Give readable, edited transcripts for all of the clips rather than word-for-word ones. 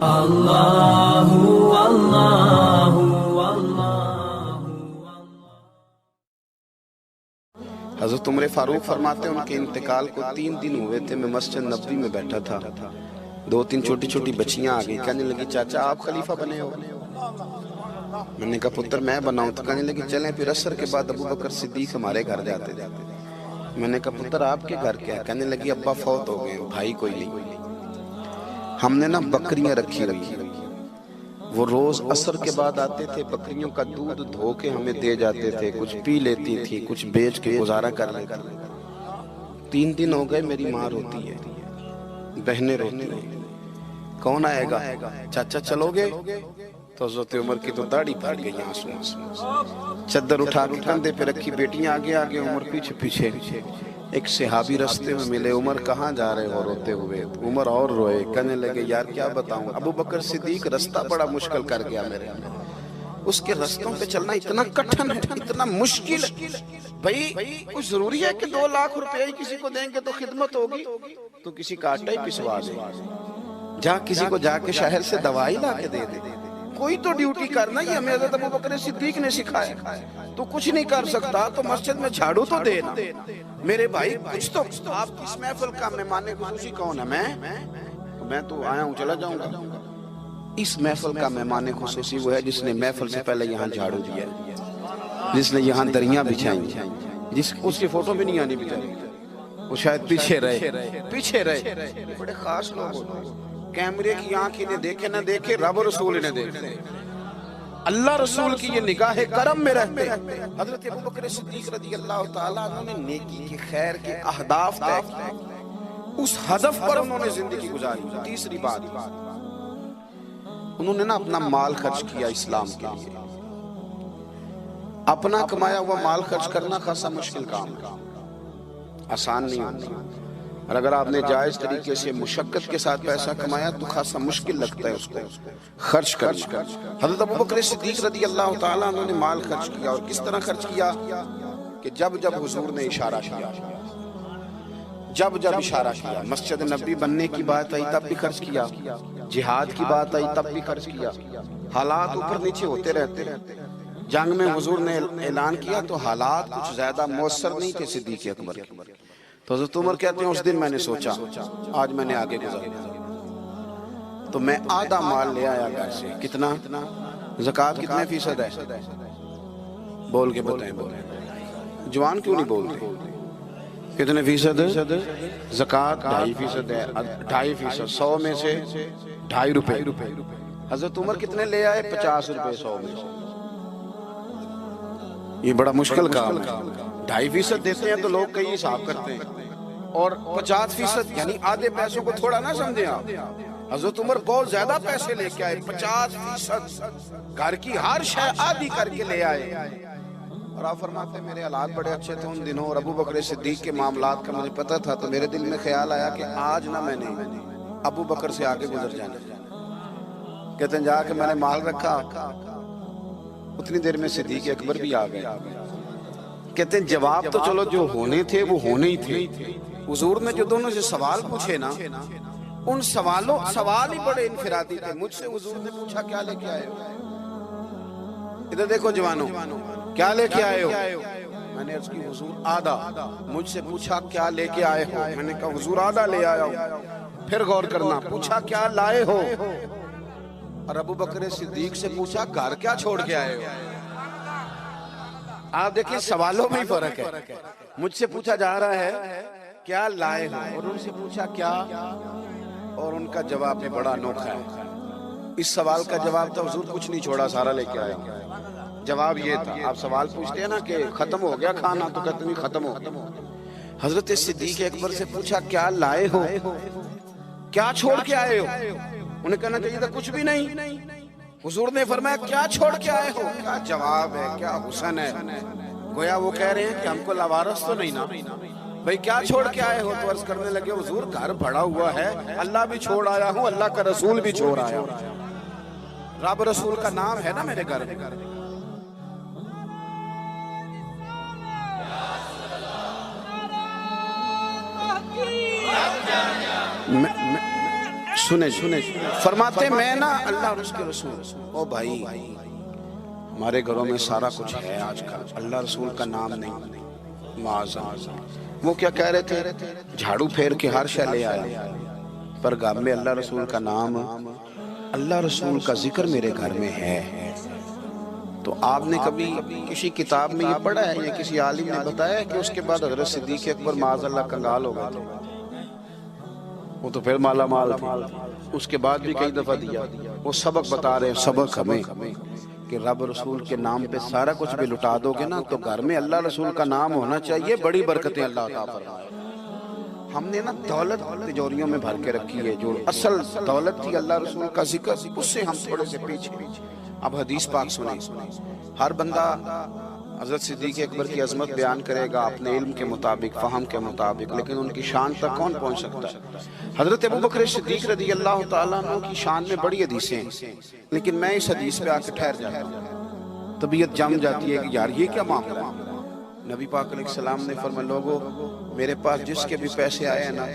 अल्लाहु अल्लाहु अल्लाहु। हज़रत उमर फारूक फरमाते हैं उनके इंतकाल को 3 दिन हुए थे। मैं मस्जिद नबवी में बैठा था, 2-3 छोटी छोटी बच्चियां आ गई, कहने लगी चाचा आप खलीफा बने हो। मैंने कहा पुत्र मैं बनाऊं, तो कहने लगी चलें। फिर असर के बाद अबू बकर सिद्दीक हमारे घर जाते थे। मैंने कहा पुत्र आपके घर क्या है? कहने लगी अब्बा फौत हो गए, भाई कोई नहीं। हमने ना बकरियां रखी हुई, वो रोज असर के बाद आते थे, बकरियों का दूध धो के हमें दे जाते थे, कुछ पी लेती थी, कुछ बेच के गुजारा कर लेती। 3 दिन हो गए, मेरी माँ रोती है, बहनें रोती हैं, कौन आएगा? चाचा चलोगे? तो हज़रत उमर की तो दाढ़ी भर गई आंसू आंसू। चद्दर उठा के कंधे पे रखी, बेटियां आगे आगे, उमर पीछे पीछे। एक सहाबी रास्ते में मिले, उमर कहाँ जा रहे हो रोते हुए? उमर और रोए, कहने लगे यार क्या बताऊं, अबू बकर सिद्दीक रास्ता बड़ा मुश्किल कर गया मेरे। उसके रास्तों पे चलना इतना कठिन है, इतना मुश्किल। भाई कुछ जरूरी है कि 2 लाख रुपए ही किसी को देंगे तो खिदमत होगी? तो किसी का आटा ही पिसवा दे, जा किसी को जाके शहर से दवाई ला के दे दे, कोई तो ड्यूटी करना। ये हमें हज़रत अबू बकर सिद्दीक ने सिखाया। तो कुछ नहीं कर सकता तो मस्जिद में झाड़ू तो देना। मेरे भाई कुछ तो आप इस महफिल का मेहमान खुसूसी कौन है? मैं तो आया हूँ, चला जाऊंगा। इस महफिल का मेहमान खुसूसी वो है जिसने महफिल से पहले यहाँ झाड़ू दिया, जिसने यहाँ दरियां बिछाई, जिस उसकी फोटो भी नहीं आनी बेचारी, वो शायद पीछे रहे। बड़े खास लोग होते हैं। कैमरे की आंख इन्हें देखे ना देखे, रब रसूल इन्हें देखे, अल्लाह रसूल की ये निगाह करम में रहते। हजरत अबू बकर सिद्दीक रज़ी अल्लाह ताला अन्हु ने नेकी के खैर के अहदाफ तय किए, उस हदफ पर उन्होंने जिंदगी गुजारी। तीसरी बात, उन्होंने ना अपना माल खर्च किया इस्लाम के लिए। अपना कमाया हुआ माल खर्च करना खासा मुश्किल काम है, आसान नहीं होता। और अगर आपने जायज तरीके से मुशक्कत के साथ पैसा कमाया तो खासा मुश्किल लगता है उसको खर्च करना। हज़रत अबू बकर सिद्दीक रज़ी अल्लाह ताला अन्हु ने माल खर्च किया, और किस तरह खर्च किया कि जब जब हुजूर ने इशारा किया, जब जब इशारा किया, मस्जिद नबी बनने की बात आई तब भी खर्च किया, जिहाद की बात आई तब भी खर्च किया। हालात ऊपर नीचे होते रहते। जंग में हुजूर ने ऐलान किया तो हालात कुछ ज्यादा मौसर नहीं थे सिद्दीक अकबर के। तो हज़रत उमर कहते हैं उस दिन मैंने सोचा आज मैंने आगे गुजारा, तो मैं आधा माल ले आया घर से। कितना? ज़कात कितने फीसद है? बोल के बताएं, जवान क्यों नहीं बोलते? कितने फीसद? ज़कात 2.5% है। 2.5%, 100 में से 2.5 रुपए। हज़रत उमर कितने ले आए? 50 रुपए 100 में से। ये बड़ा मुश्किल काम है। 2.5% देते हैं तो लोग कई हिसाब करते हैं, और 50% यानी आधे पैसों को थोड़ा ना समझे आप। हज़रत उमर बहुत ज्यादा पैसे लेके आए, 50%, घर की हर शय आधी करके ले आए। और आप फरमाते मेरे हालात बड़े अच्छे थे उन दिनों, और अबू बकर सिद्दीक के मामलात का मुझे पता था। तो मेरे दिल में ख्याल आया कि आज ना मैंने अबू बकर से आगे गुजर जाना। कहते हैं जाके मैंने माल रखा, उतनी देर में सिद्दीक अकबर भी आ गए। कहते हैं जवाब तो चलो जो होने थे वो होने ही थे। हुजूर ने जो दोनों से सवाल पूछे ना, उन सवाल ही बड़े इनफिरादी थे। मुझसे हुजूर ने पूछा क्या लेके आए हो? इधर देखो जवानों, क्या लेके आए हो? मैंने अर्ज की हुजूर आधा। मुझसे पूछा क्या लेके आए हो? मैंने कहा हुजूर आधा ले आया हूं। फिर गौर करना, पूछा क्या लाए हो? और अबू बकर सिद्दीक से पूछा घर क्या छोड़ के आए हो? आप देखिए सवालों में ही फर्क है। मुझसे पूछा जा रहा है क्या लाए हो, और उनसे पूछा क्या, और उनका जवाब भी बड़ा अनोखा है। इस सवाल का जवाब तो हुजूर कुछ नहीं छोड़ा, सारा लेके आया। जवाब ये था, आप सवाल पूछते हैं ना कि खत्म हो गया खाना, तो कहते नहीं खत्म हो। हजरत सिद्दीक अकबर से पूछा क्या लाए हो, क्या छोड़ के आए हो? उन्हें कहना चाहिए था कुछ भी नहीं। हुजूर ने फरमाया क्या छोड़ के आए हो? क्या जवाब है, क्या हुस्न है। गोया वो कह रहे हैं कि हमको लवारस तो नहीं ना भाई, क्या छोड़ के आए हो? तो अर्ज करने लगे हुजूर घर भरा हुआ है, अल्लाह भी छोड़ आया हूँ, अल्लाह का रसूल भी छोड़ आया हूँ। रब रसूल का नाम है ना मेरे घर में। सुने सुने फरमाते मैं ना अल्लाह और उसके रसूल, ओ भाई हमारे घरों में सारा कुछ है आजकल, अल्लाह रसूल का नाम नहीं, माज़अल्लाह। वो क्या कह रहे थे, झाड़ू फेर के हर शय ले आए, पर घर में अल्लाह रसूल का नाम, अल्लाह रसूल का जिक्र मेरे घर में है। तो आपने कभी किसी किताब में ये पढ़ा है या किसी आलिम ने बताया कि उसके बाद हज़रत सिद्दीक़ अकबर माज़अल्लाह कंगाल हो गए थे? वो तो फिर माला माल थे, उसके बाद भी कई दफा दिया। वो सबक बता रहे हैं, सबक हमें कि रब रसूल के नाम पे सारा कुछ भी लुटा दोगे ना तो घर में अल्लाह रसूल का नाम होना चाहिए, बड़ी बरकतें अल्लाह अता फरमाए। हमने ना दौलत तिजोरियों में भर के रखी है, जो असल दौलत थी अल्लाह रसूल का जिक्र, उससे हम थोड़े से पीछे। अब हदीस पाक सुने, हर बंदा हज़रत सिद्दीक़ अकबर की अजमत बयान करेगा अपने इल्म के मुताबिक, फ़हम के मुताबिक, लेकिन उनकी शान तक कौन पहुंच सकता है? हज़रत अबू बकर सिद्दीक़ रज़ी अल्लाह तआला अन्हु की शान में बड़ी हदीसें हैं, लेकिन मैं इस हदीस पे आके ठहर जाता हूँ, तबीयत जम जाती है कि यार ये क्या मामला है। नबी पाक अलैहिस्सलाम ने फरमाया, लोगों मेरे पास जिसके भी पैसे आए हैं ना,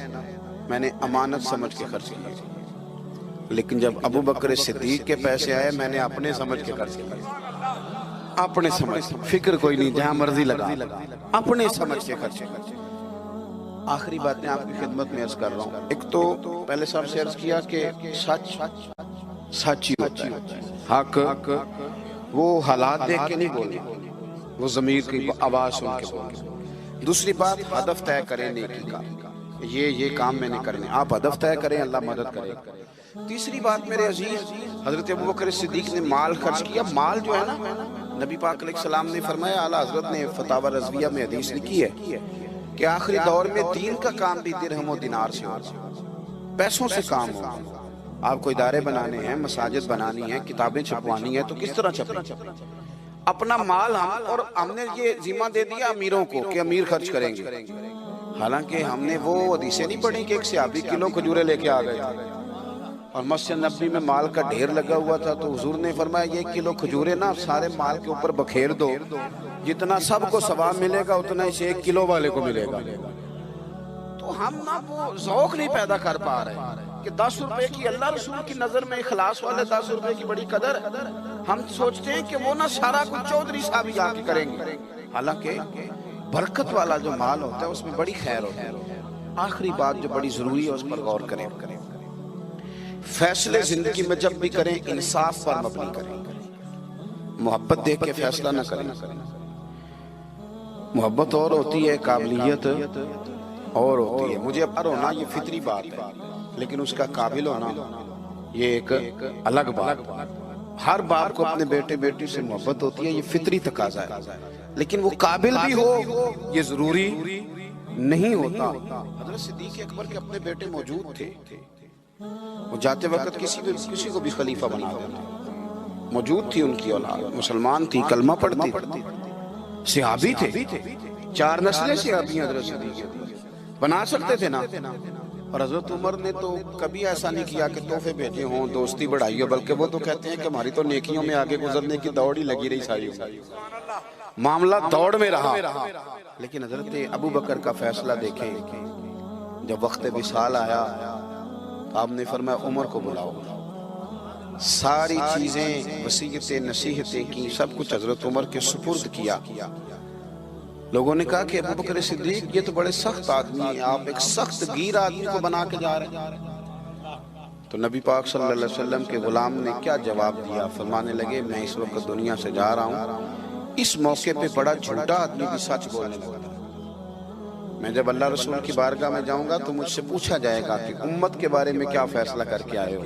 मैंने अमानत समझ के खर्च किए, लेकिन जब अबू बकर सिद्दीक़ के पैसे आए मैंने अपने समझ के खर्च किए, अपने समझ, फिक्र कोई नहीं, जहां मर्जी लगा, अपने समझ के खर्चे। आखिरी बातें आपकी खिदमत में अर्ज कर रहा हूँ। एक तो पहले सबसे अर्ज किया कि सच सच ही होता है, हक वो हालात देख के नहीं बोलना, वो ज़मीर की आवाज सुन के बोलना। दूसरी बात, हदफ तय करें नेकी का, ये काम मैंने करने, आप हदफ तय करें, अल्लाह मदद करे। तीसरी बात मेरे अजीज, हजरत अबू बकर सिद्दीक़ ने माल खर्च किया। माल जो है ना, नबी पाक अलैहिस्सलाम ने फरमाया, आला हजरत ने फतावा रज़विया में हदीस लिखी है कि आखिरी दौर में दीन का काम भी दिरहम और दिनार से होगा, पैसों से काम होगा। आपको इदारे बनाने हैं, मसाजिद बनानी है, किताबें छपवानी है, तो किस तरह छपे? अपना माल हम, और हमने ये जिम्मा दे दिया अमीरों को कि अमीर खर्च करेंगे। हालांकि हमने वो हदीसें नहीं पढ़ी कि एक सहाबी किलो खजूरें लेके आ गए और मस्जिद नबी में माल का ढेर लगा हुआ था, तो हुजूर ने फरमाया, ये किलो खजूरें ना सारे माल के ऊपर बखेर दो, जितना सबको सवाब मिलेगा उतना इस 1 किलो वाले को मिलेगा। तो हम ना वो ज़ौक़ नहीं पैदा कर पा रहे कि 10 रुपए की, अल्लाह रसूल की नजर में इखलास वाले 10 रुपए की बड़ी कदर। हम सोचते हैं कि वो ना सारा कुछ चौधरी साहब ही जाके करेंगे, हालांकि बरकत वाला जो माल होता है उसमें बड़ी खैर होती है। आखिरी बात जो बड़ी जरूरी है उस पर गौर करें, फैसले जिंदगी में जब भी करें इंसाफ पर मबनी करें, मोहब्बत देख के फैसला न करें। मोहब्बत और होती है, काबिलियत और होती है। मुझे अब होना ये फितरी बात है, लेकिन उसका काबिल होना ये एक अलग बात है। हर बाप को अपने बेटे बेटी से मोहब्बत होती है, ये फितरी तकाजा है, लेकिन वो काबिल भी हो ये जरूरी नहीं होता। हज़रत सिद्दीक़ अकबर के अपने बेटे मौजूद थे, वो जाते वक्त किसी को भी खलीफा बना देते। मौजूद थी उनकी औलाद, मुसलमान थी, कलमा पढ़ती, सहाबी थे, 4 नस्लें सहाबी हज़रत सिद्दीक़ बना सकते थे ना। और हज़रत उमर ने तो कभी ऐसा नहीं किया कि तोहफे भेजे हों, दोस्ती बढ़ाई हो, बल्कि वो तो कहते हैं कि हमारी तो नेकियों में आगे गुजरने की दौड़ ही लगी रही, सारी मामला दौड़ में रहा। लेकिन हज़रत अबू बकर का फैसला देखें, जब वक्त विसाल आया तो आपने फरमाया उमर को बुलाओ। सारी चीजें, वसीयतें, नसीहतें की, सब कुछ हज़रत उमर के सुपुर्द किया। लोगों ने कहा कि अबू बकर सिद्दीक ये तो बड़े सख्त आदमी हैं, आप एक सख्त गीर आदमी को बना के जा रहे हैं। तो नबी पाक सल्लल्लाहु अलैहि वसल्लम के गुलाम ने क्या जवाब दिया? फरमाने लगे, मैं इस वक्त दुनिया से जा रहा हूँ, इस मौके पे बड़ा झूठा आदमी भी सच बोलने लगा। मैं जब अल्लाह रसूल की बारगाह में जाऊंगा तो मुझसे पूछा जाएगा कि उम्मत के बारे में क्या फैसला करके आए हो,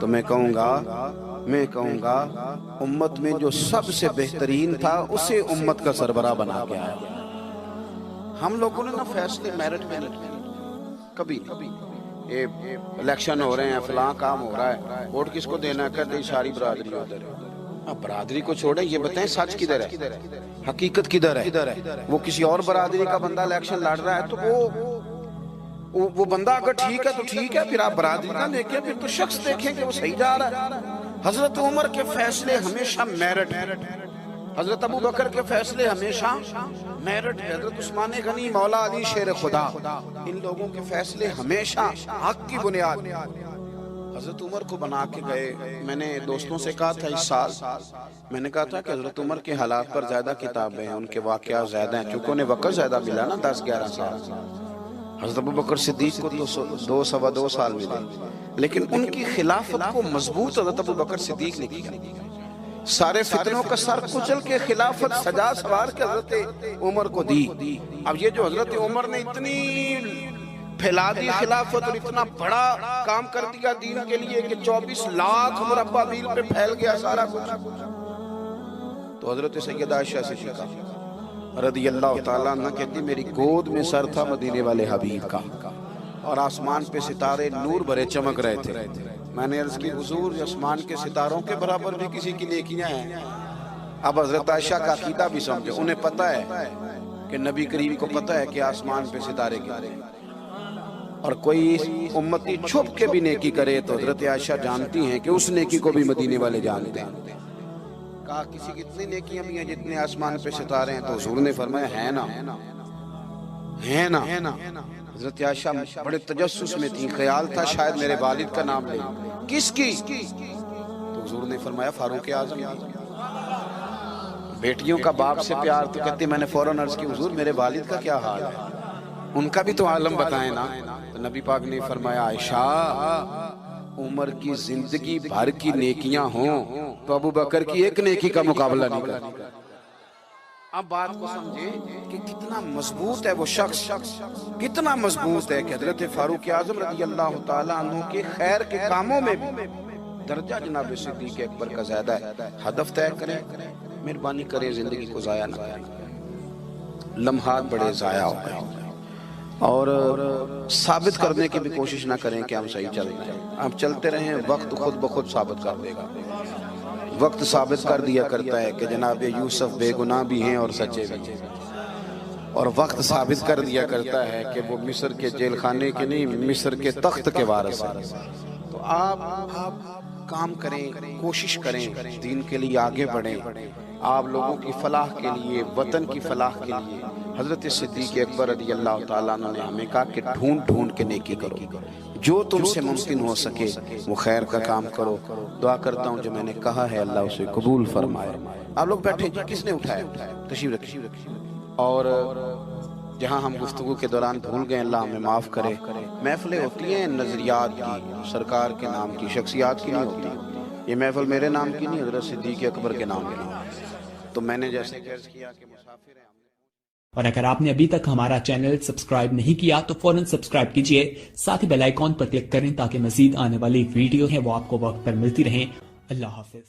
तो मैं कहूँगा उम्मत में जो सबसे बेहतरीन था उसे उम्मत का सरबराह बना के आया। हम लोगों ने ना फैसले मेरिट में नहीं किए कभी। ये इलेक्शन हो रहे हैं, फलां काम हो रहा है, वोट किसको देना, कहते सारी बरादरी उधर है। अब बरादरी को छोड़े, ये बताएं सच किधर है, हकीकत किधर है? वो किसी और बरादरी का बंदा इलेक्शन लड़ रहा है तो वो बंदा अगर ठीक है तो ठीक है, फिर आप बरादरी ना देखें, फिर तो शख्स देखें कि वो सही जा रहा है। हजरत उमर के फैसले हमेशा मेरिट है, हजरत अबू बकर के फैसले हमेशा मेरिट है, हजरत उस्मान गनी, मौला अली शेर खुदा, इन लोगों के फैसले हमेशा हक की बुनियाद। हजरत उमर को बना के गए। मैंने दोस्तों से कहा था इस साल, मैंने कहा था कि हजरत उमर के हालात पर ज्यादा किताबें हैं, उनके वाकयात ज्यादा हैं, चूंकि उन्हें वक्त ज्यादा मिला ना 10-11 साल। हजरत अबू बकर सिद्दीक को तो 2-2.25 साल मिले, लेकिन उनकी खिलाफत को मजबूत हजरत अबू बकर सिद्दीक ने किया। सारे फितनों का सर कुचल के खिलाफत सजा सवार के हजरत उमर को दी। अब ये जो हजरत उमर ने इतनी फैला दी खिलाफत और इतना बड़ा काम कर दिया दीन के लिए कि 24 लाख मुरब्बा मील पे फैल गया सारा कुछ, तो हजरत सैयदा आयशा सिद्दीका रदियल्लाहु ताला अन्हा कहती मेरी गोद में सर था मदीने वाले हबीब का और आसमान पे सितारे नूर भरे चमक रहे थे। मैंने अर्ज की हुजूर आसमान के सितारों के बराबर भी किसी की नेकियां हैं। अब हजरत आयशा का अकीदा भी समझो, उन्हें पता है कि नबी करीम को पता है कि आसमान पे सितारे गिरे, और कोई उम्मती छुप के भी नेकी करे तो हजरत आयशा जानती हैं कि उस नेकी को भी मदीने वाले जानते हैं। कहा किसी की इतनी नेकियां भी हैं जितने आसमान पे सितारे हैं, तो हुजूर ने फरमाया है ना, है ना। हजरत आयशा बड़े तजस्सुस में थी, ख्याल था शायद मेरे वालिद का नाम ले। किसकी? तो हुजूर ने फरमाया फारूक आजम। बेटियों का बाप से प्यार, तो कहती मैंने फौरन अर्ज की हुजूर मेरे वालिद का क्या हाल है, उनका भी तो आलम बताएं ना। तो नबी पाक ने फरमाया आयशा उमर की जिंदगी भर की नेकियां हों तो अबू बकर की एक नेकी का मुकाबला नहीं कर। अब बात को समझे कि कितना मजबूत है वो शख्स, कितना मजबूत है कि हजरत फारूक आजम रज़ियल्लाहु ताला अन्हु के खैर के कामों में भी दर्जा जनाब सिद्दीक अकबर का ज्यादा है। हदफ तय करें, मेहरबानी करें, जिंदगी को जाया ना करें। लम्हात बड़े जाया हो गए और साबित करने की भी कोशिश ना करें कि हम सही चल रहे हैं। आप चलते रहें, वक्त खुद ब खुद साबित कर देगा। वक्त साबित कर दिया करता है कि जनाब यूसुफ बेगुनाह भी हैं और सच्चे भी हैं, और वक्त साबित कर दिया करता है कि वो मिस्र के जेल खाने के नहीं, मिस्र के तख्त के वारिस हैं। तो आप काम करें, कोशिश करें, दीन के लिए आगे बढ़ें, आप लोगों की फलाह के लिए, वतन की फलाह के लिए। हजरत सिद्दीक अकबर रज़ियल्लाहु ताला अन्हु ने हमें कहा कि ढूंढ ढूंढ के नेकी करो, जो तुमसे मुमकिन हो सके वो खैर का काम करो। दुआ करता हूँ जो मैंने कहा है अल्लाह उसे कबूल फरमाए। आप लोग बैठे जी, किसने उठाया? तशरीफ रखिए। और जहाँ हम गुफ्तगू के दौरान भूल गए अल्लाह हमें माफ़ करे। महफिलें होती हैं नजरियात की, सरकार के नाम की, शख्सियात की नहीं होती। ये महफिल मेरे नाम की नहीं, हजरत सिद्दीक अकबर के नाम की नहीं। तो मैंने जैसे अर्ज किया कि मुसाफिर हैं। और अगर आपने अभी तक हमारा चैनल सब्सक्राइब नहीं किया तो फौरन सब्सक्राइब कीजिए, साथ ही बेल आइकॉन पर क्लिक करें ताकि मजीद आने वाली वीडियो है वो आपको वक्त पर मिलती रहें। अल्लाह हाफिज।